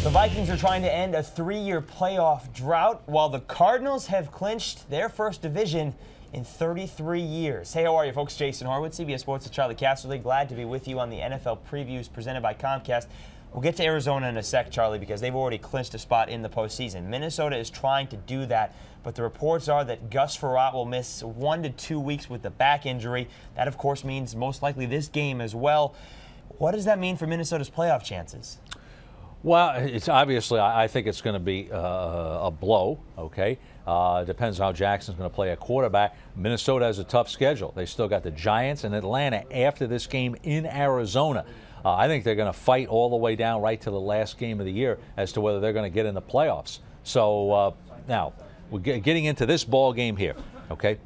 The Vikings are trying to end a 3-year playoff drought, while the Cardinals have clinched their first division in 33 years. Hey, how are you, folks? Jason Horowitz, CBS Sports' Charley Casserly. Glad to be with you on the NFL previews presented by Comcast. We'll get to Arizona in a sec, Charlie, because they've already clinched a spot in the postseason. Minnesota is trying to do that, but the reports are that Gus Frerotte will miss 1 to 2 weeks with the back injury. That, of course, means most likely this game as well. What does that mean for Minnesota's playoff chances? Well, it's obviously, I think it's going to be a blow, okay? Depends on how Jackson's going to play at quarterback. Minnesota has a tough schedule. They still got the Giants and Atlanta after this game in Arizona. I think they're going to fight all the way down right to the last game of the year as to whether they're going to get in the playoffs. So now, we're getting into this ball game here, okay?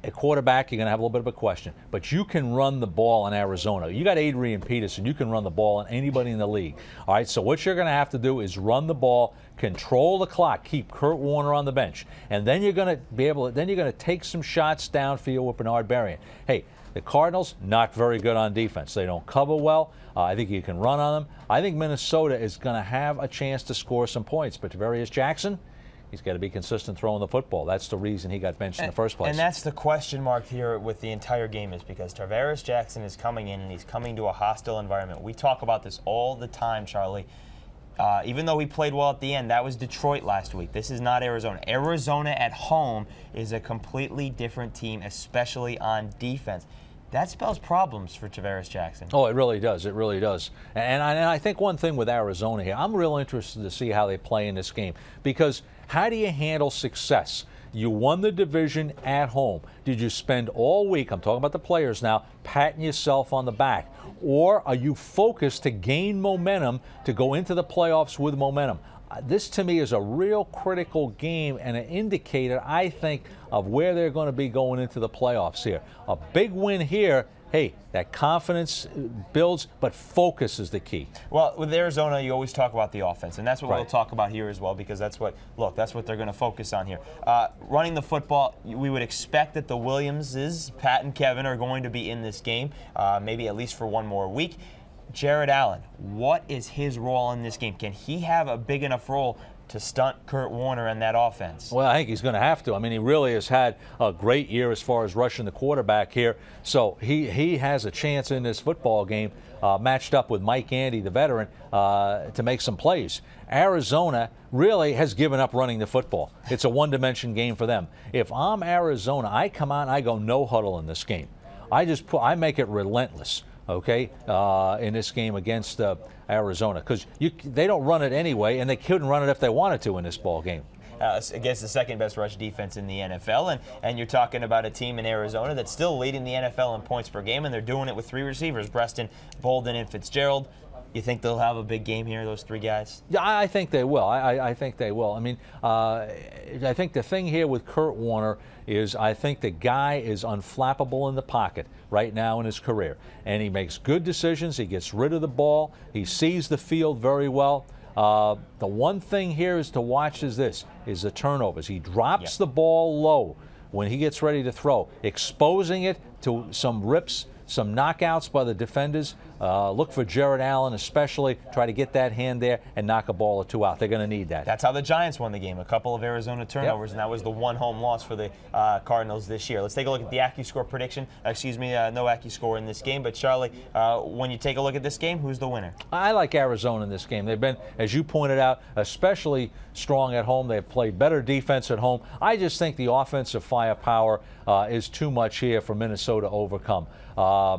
At quarterback, you're going to have a little bit of a question. But you can run the ball in Arizona. You got Adrian Peterson. You can run the ball on anybody in the league. All right, so what you're going to have to do is run the ball, control the clock, keep Kurt Warner on the bench. And then you're going to be able to, then you're going to take some shots downfield with Bernard Berrian. Hey, the Cardinals, not very good on defense. They don't cover well. I think you can run on them. I think Minnesota is going to have a chance to score some points. But TARVARIS Jackson, he's got to be consistent throwing the football. That's the reason he got benched in the first place. And that's the question mark here with the entire game, is because TARVARIS Jackson is coming in and he's coming to a hostile environment. We talk about this all the time, Charlie. Even though he played well at the end, that was Detroit last week. This is not Arizona. Arizona at home is a completely different team, especially on defense. That spells problems for TARVARIS Jackson. Oh, it really does. It really does. And I think one thing with Arizona here, I'm real interested to see how they play in this game, because how do you handle success? You won the division at home. Did you spend all week, I'm talking about the players now, patting yourself on the back? Or are you focused to gain momentum to go into the playoffs with momentum? This, to me, is a real critical game and an indicator, I think, of where they're going to be going into the playoffs here. A big win here, hey, that confidence builds, but focus is the key. Well, with Arizona, you always talk about the offense, and that's what we'll talk about here as well, because that's what, look, that's what they're going to focus on here. Running the football, we would expect that the Williamses, Pat and Kevin, are going to be in this game, maybe at least for one more week. Jared Allen, what is his role in this game? Can he have a big enough role to stunt Kurt Warner and that offense? Well, I think he's going to have to. I mean, he really has had a great year as far as rushing the quarterback here. So he has a chance in this football game, matched up with Mike Andy, the veteran, to make some plays. Arizona really has given up running the football. It's a one-dimension game for them. If I'm Arizona, I come out and I go no huddle in this game. I make it relentless, okay, in this game against Arizona, because they don't run it anyway, and they couldn't run it if they wanted to in this ball game. Against the second-best rush defense in the NFL, and you're talking about a team in Arizona that's still leading the NFL in points per game, and they're doing it with 3 receivers, Preston, Bolden, and Fitzgerald. You think they'll have a big game here, those 3 guys? Yeah, I think they will. I think they will. I mean, I think the thing here with Kurt Warner is I think the guy is unflappable in the pocket right now in his career. And he makes good decisions. He gets rid of the ball. He sees the field very well. The one thing here is to watch is the turnovers. He drops the ball low when he gets ready to throw, exposing it to some rips, some knockouts by the defenders. Look for Jared Allen especially. Try to get that hand there and knock a ball or 2 out. They're going to need that. That's how the Giants won the game. A couple of Arizona turnovers, and that was the 1 home loss for the Cardinals this year. Let's take a look at the AccuScore prediction. Excuse me, no AccuScore in this game. But, Charlie, when you take a look at this game, who's the winner? I like Arizona in this game. They've been, as you pointed out, especially strong at home. They've played better defense at home. I just think the offensive firepower is too much here for Minnesota to overcome.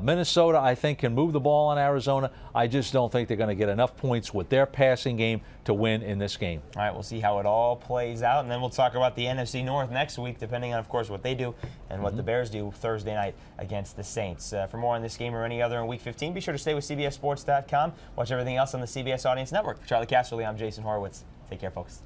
Minnesota, I think, can move the ball on Arizona. I just don't think they're going to get enough points with their passing game to win in this game. All right, we'll see how it all plays out, and then we'll talk about the NFC North next week, depending on, of course, what they do and what the Bears do Thursday night against the Saints. For more on this game or any other in Week 15, be sure to stay with CBSSports.com. Watch everything else on the CBS Audience Network. For Charley Casserly, I'm Jason Horowitz. Take care, folks.